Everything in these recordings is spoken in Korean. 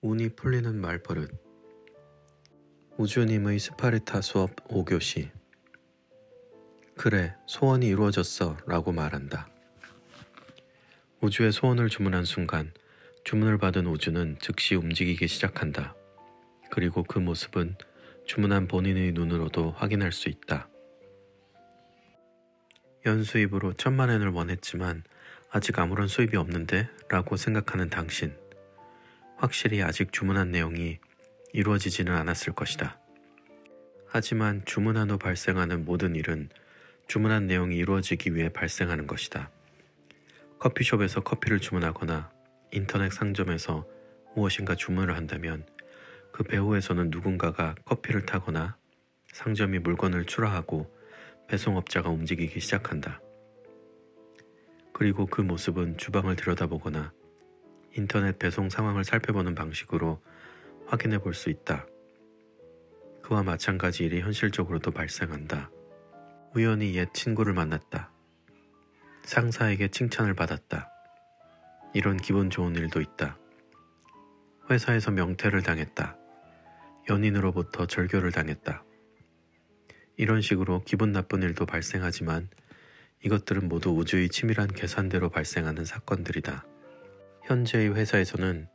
운이 풀리는 말버릇. 우주님의 스파르타 수업 5교시. 그래, 소원이 이루어졌어 라고 말한다. 우주에 소원을 주문한 순간 주문을 받은 우주는 즉시 움직이기 시작한다. 그리고 그 모습은 주문한 본인의 눈으로도 확인할 수 있다. 연수입으로 1000만엔을 원했지만 아직 아무런 수입이 없는데 라고 생각하는 당신. 확실히 아직 주문한 내용이 이루어지지는 않았을 것이다. 하지만 주문한 후 발생하는 모든 일은 주문한 내용이 이루어지기 위해 발생하는 것이다. 커피숍에서 커피를 주문하거나 인터넷 상점에서 무엇인가 주문을 한다면 그 배후에서는 누군가가 커피를 타거나 상점이 물건을 출하하고 배송업자가 움직이기 시작한다. 그리고 그 모습은 주방을 들여다보거나 인터넷 배송 상황을 살펴보는 방식으로 확인해 볼 수 있다. 그와 마찬가지 일이 현실적으로도 발생한다. 우연히 옛 친구를 만났다. 상사에게 칭찬을 받았다. 이런 기분 좋은 일도 있다. 회사에서 명퇴를 당했다. 연인으로부터 절교를 당했다. 이런 식으로 기분 나쁜 일도 발생하지만 이것들은 모두 우주의 치밀한 계산대로 발생하는 사건들이다. 현재의 회사에서는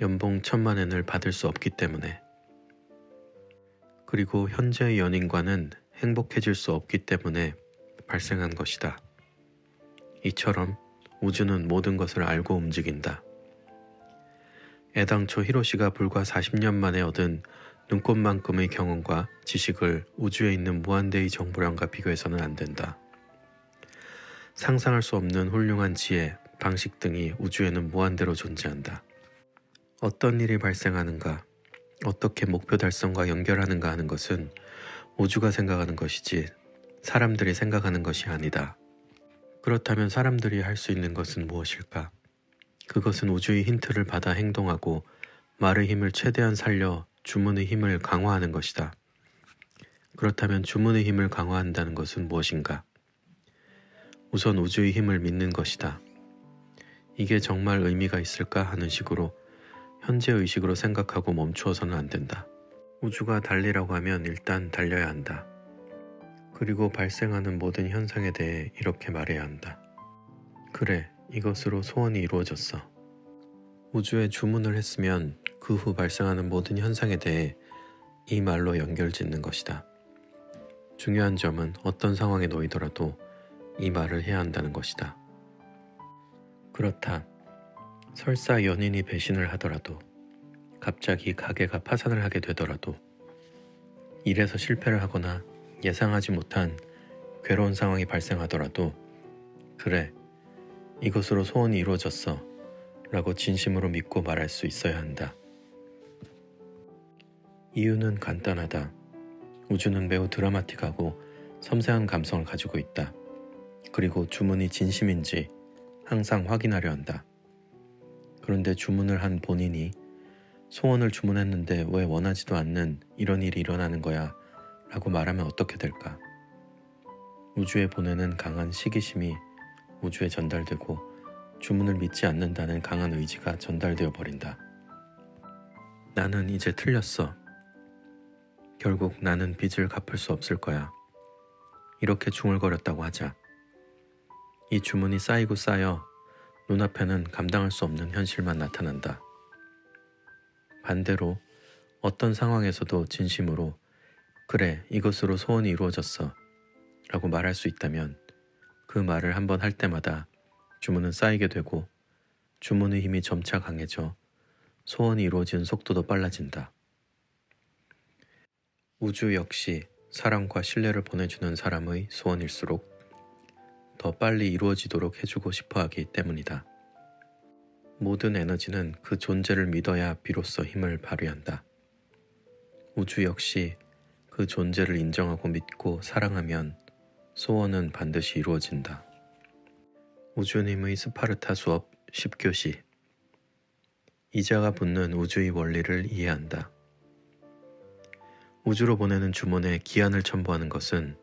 연봉 1000만엔을 받을 수 없기 때문에, 그리고 현재의 연인과는 행복해질 수 없기 때문에 발생한 것이다. 이처럼 우주는 모든 것을 알고 움직인다. 애당초 히로시가 불과 40년 만에 얻은 눈꽃만큼의 경험과 지식을 우주에 있는 무한대의 정보량과 비교해서는 안 된다. 상상할 수 없는 훌륭한 지혜, 방식 등이 우주에는 무한대로 존재한다. 어떤 일이 발생하는가, 어떻게 목표 달성과 연결하는가 하는 것은 우주가 생각하는 것이지 사람들이 생각하는 것이 아니다. 그렇다면 사람들이 할 수 있는 것은 무엇일까? 그것은 우주의 힌트를 받아 행동하고 말의 힘을 최대한 살려 주문의 힘을 강화하는 것이다. 그렇다면 주문의 힘을 강화한다는 것은 무엇인가? 우선 우주의 힘을 믿는 것이다. 이게 정말 의미가 있을까 하는 식으로 현재 의식으로 생각하고 멈추어서는 안 된다. 우주가 달리라고 하면 일단 달려야 한다. 그리고 발생하는 모든 현상에 대해 이렇게 말해야 한다. 그래, 이것으로 소원이 이루어졌어. 우주에 주문을 했으면 그 후 발생하는 모든 현상에 대해 이 말로 연결짓는 것이다. 중요한 점은 어떤 상황에 놓이더라도 이 말을 해야 한다는 것이다. 그렇다. 설사 연인이 배신을 하더라도, 갑자기 가게가 파산을 하게 되더라도, 일에서 실패를 하거나 예상하지 못한 괴로운 상황이 발생하더라도, 그래, 이것으로 소원이 이루어졌어 라고 진심으로 믿고 말할 수 있어야 한다. 이유는 간단하다. 우주는 매우 드라마틱하고 섬세한 감성을 가지고 있다. 그리고 주문이 진심인지 항상 확인하려 한다. 그런데 주문을 한 본인이 소원을 주문했는데 왜 원하지도 않는 이런 일이 일어나는 거야 라고 말하면 어떻게 될까? 우주에 보내는 강한 시기심이 우주에 전달되고 주문을 믿지 않는다는 강한 의지가 전달되어 버린다. 나는 이제 틀렸어. 결국 나는 빚을 갚을 수 없을 거야. 이렇게 중얼거렸다고 하자. 이 주문이 쌓이고 쌓여 눈앞에는 감당할 수 없는 현실만 나타난다. 반대로 어떤 상황에서도 진심으로 그래, 이것으로 소원이 이루어졌어 라고 말할 수 있다면 그 말을 한번 할 때마다 주문은 쌓이게 되고 주문의 힘이 점차 강해져 소원이 이루어지는 속도도 빨라진다. 우주 역시 사랑과 신뢰를 보내주는 사람의 소원일수록 더 빨리 이루어지도록 해주고 싶어 하기 때문이다. 모든 에너지는 그 존재를 믿어야 비로소 힘을 발휘한다. 우주 역시 그 존재를 인정하고 믿고 사랑하면 소원은 반드시 이루어진다. 우주님의 스파르타 수업 10교시. 이자가 붙는 우주의 원리를 이해한다. 우주로 보내는 주문에 기한을 첨부하는 것은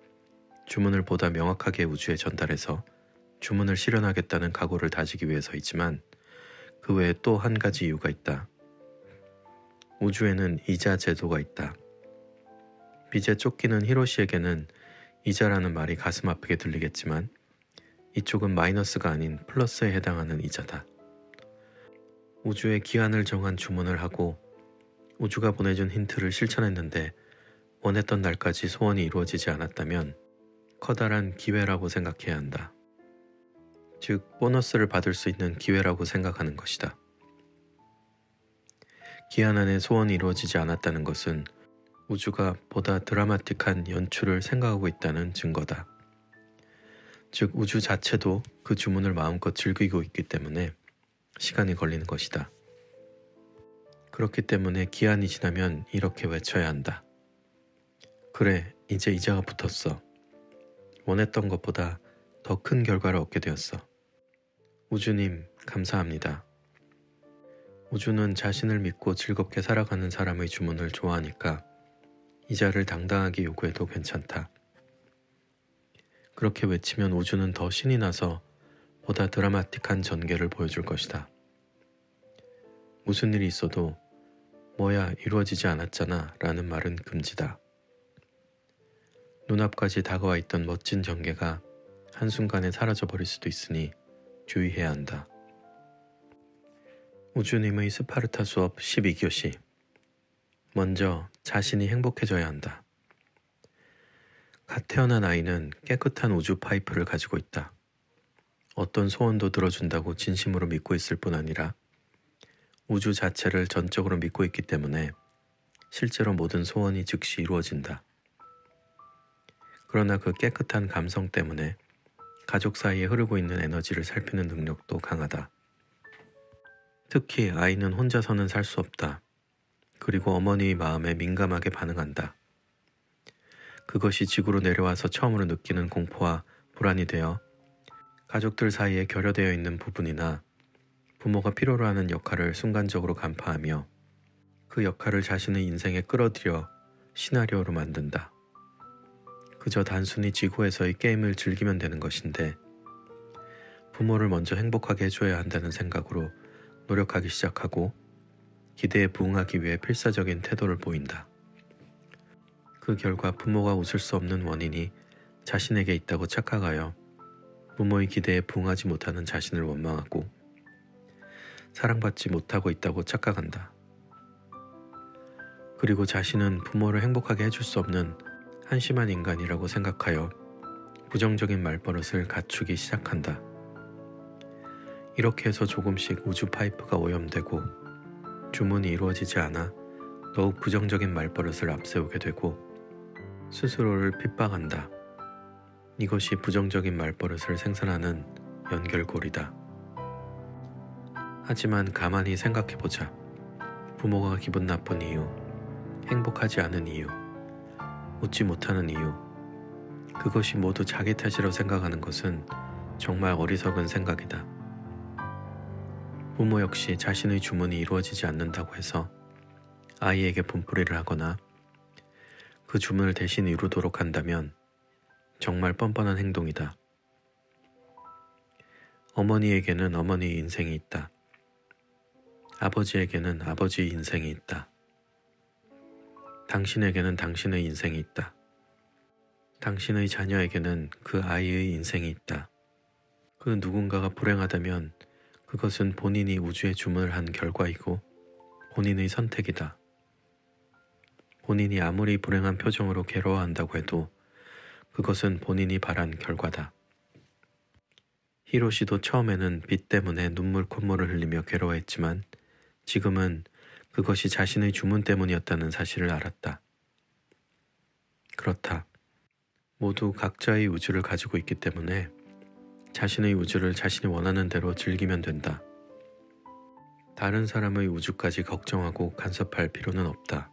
주문을 보다 명확하게 우주에 전달해서 주문을 실현하겠다는 각오를 다지기 위해서이지만 그 외에 또 한 가지 이유가 있다. 우주에는 이자 제도가 있다. 빚에 쫓기는 히로시에게는 이자라는 말이 가슴 아프게 들리겠지만 이쪽은 마이너스가 아닌 플러스에 해당하는 이자다. 우주의 기한을 정한 주문을 하고 우주가 보내준 힌트를 실천했는데 원했던 날까지 소원이 이루어지지 않았다면 커다란 기회라고 생각해야 한다. 즉, 보너스를 받을 수 있는 기회라고 생각하는 것이다. 기한 안에 소원이 이루어지지 않았다는 것은 우주가 보다 드라마틱한 연출을 생각하고 있다는 증거다. 즉, 우주 자체도 그 주문을 마음껏 즐기고 있기 때문에 시간이 걸리는 것이다. 그렇기 때문에 기한이 지나면 이렇게 외쳐야 한다. 그래, 이제 이자가 붙었어. 원했던 것보다 더 큰 결과를 얻게 되었어. 우주님, 감사합니다. 우주는 자신을 믿고 즐겁게 살아가는 사람의 주문을 좋아하니까 이자를 당당하게 요구해도 괜찮다. 그렇게 외치면 우주는 더 신이 나서 보다 드라마틱한 전개를 보여줄 것이다. 무슨 일이 있어도 뭐야 이루어지지 않았잖아 라는 말은 금지다. 눈앞까지 다가와 있던 멋진 전개가 한순간에 사라져버릴 수도 있으니 주의해야 한다. 우주님의 스파르타 수업 12교시. 먼저 자신이 행복해져야 한다. 갓 태어난 아이는 깨끗한 우주 파이프를 가지고 있다. 어떤 소원도 들어준다고 진심으로 믿고 있을 뿐 아니라 우주 자체를 전적으로 믿고 있기 때문에 실제로 모든 소원이 즉시 이루어진다. 그러나 그 깨끗한 감성 때문에 가족 사이에 흐르고 있는 에너지를 살피는 능력도 강하다. 특히 아이는 혼자서는 살 수 없다. 그리고 어머니의 마음에 민감하게 반응한다. 그것이 지구로 내려와서 처음으로 느끼는 공포와 불안이 되어 가족들 사이에 결여되어 있는 부분이나 부모가 필요로 하는 역할을 순간적으로 간파하며 그 역할을 자신의 인생에 끌어들여 시나리오로 만든다. 그저 단순히 지구에서의 게임을 즐기면 되는 것인데 부모를 먼저 행복하게 해줘야 한다는 생각으로 노력하기 시작하고 기대에 부응하기 위해 필사적인 태도를 보인다. 그 결과 부모가 웃을 수 없는 원인이 자신에게 있다고 착각하여 부모의 기대에 부응하지 못하는 자신을 원망하고 사랑받지 못하고 있다고 착각한다. 그리고 자신은 부모를 행복하게 해줄 수 없는 한심한 인간이라고 생각하여 부정적인 말버릇을 갖추기 시작한다. 이렇게 해서 조금씩 우주 파이프가 오염되고 주문이 이루어지지 않아 더욱 부정적인 말버릇을 앞세우게 되고 스스로를 핍박한다. 이것이 부정적인 말버릇을 생산하는 연결고리다. 하지만 가만히 생각해보자. 부모가 기분 나쁜 이유, 행복하지 않은 이유, 웃지 못하는 이유, 그것이 모두 자기 탓이라고 생각하는 것은 정말 어리석은 생각이다. 부모 역시 자신의 주문이 이루어지지 않는다고 해서 아이에게 분풀이를 하거나 그 주문을 대신 이루도록 한다면 정말 뻔뻔한 행동이다. 어머니에게는 어머니의 인생이 있다. 아버지에게는 아버지의 인생이 있다. 당신에게는 당신의 인생이 있다. 당신의 자녀에게는 그 아이의 인생이 있다. 그 누군가가 불행하다면 그것은 본인이 우주에 주문을 한 결과이고 본인의 선택이다. 본인이 아무리 불행한 표정으로 괴로워한다고 해도 그것은 본인이 바란 결과다. 히로시도 처음에는 빚 때문에 눈물 콧물을 흘리며 괴로워했지만 지금은 그것이 자신의 주문 때문이었다는 사실을 알았다. 그렇다. 모두 각자의 우주를 가지고 있기 때문에 자신의 우주를 자신이 원하는 대로 즐기면 된다. 다른 사람의 우주까지 걱정하고 간섭할 필요는 없다.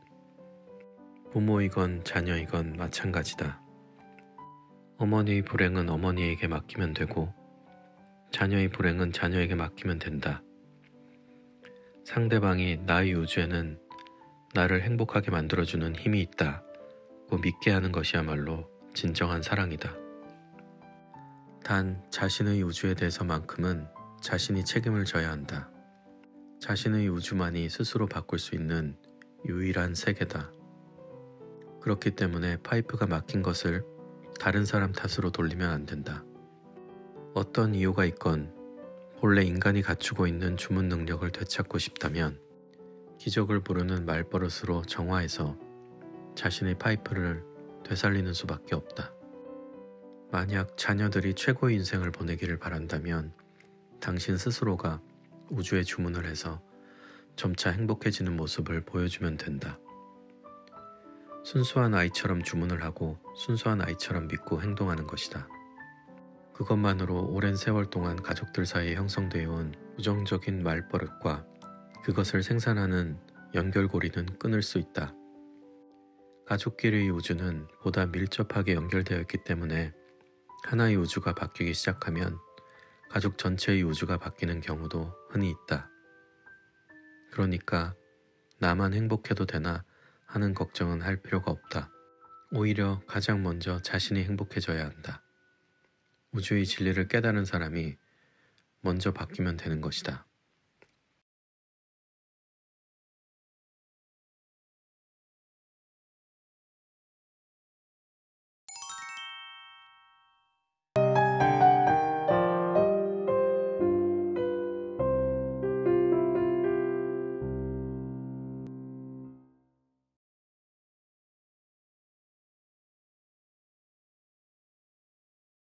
부모이건 자녀이건 마찬가지다. 어머니의 불행은 어머니에게 맡기면 되고 자녀의 불행은 자녀에게 맡기면 된다. 상대방이 나의 우주에는 나를 행복하게 만들어주는 힘이 있다고 믿게 하는 것이야말로 진정한 사랑이다. 단 자신의 우주에 대해서만큼은 자신이 책임을 져야 한다. 자신의 우주만이 스스로 바꿀 수 있는 유일한 세계다. 그렇기 때문에 파이프가 막힌 것을 다른 사람 탓으로 돌리면 안 된다. 어떤 이유가 있건 본래 인간이 갖추고 있는 주문 능력을 되찾고 싶다면 기적을 부르는 말버릇으로 정화해서 자신의 파이프를 되살리는 수밖에 없다. 만약 자녀들이 최고의 인생을 보내기를 바란다면 당신 스스로가 우주에 주문을 해서 점차 행복해지는 모습을 보여주면 된다. 순수한 아이처럼 주문을 하고 순수한 아이처럼 믿고 행동하는 것이다. 그것만으로 오랜 세월 동안 가족들 사이에 형성되어 온 부정적인 말버릇과 그것을 생산하는 연결고리는 끊을 수 있다. 가족끼리의 우주는 보다 밀접하게 연결되어 있기 때문에 하나의 우주가 바뀌기 시작하면 가족 전체의 우주가 바뀌는 경우도 흔히 있다. 그러니까 나만 행복해도 되나 하는 걱정은 할 필요가 없다. 오히려 가장 먼저 자신이 행복해져야 한다. 우주의 진리를 깨달은 사람이 먼저 바뀌면 되는 것이다.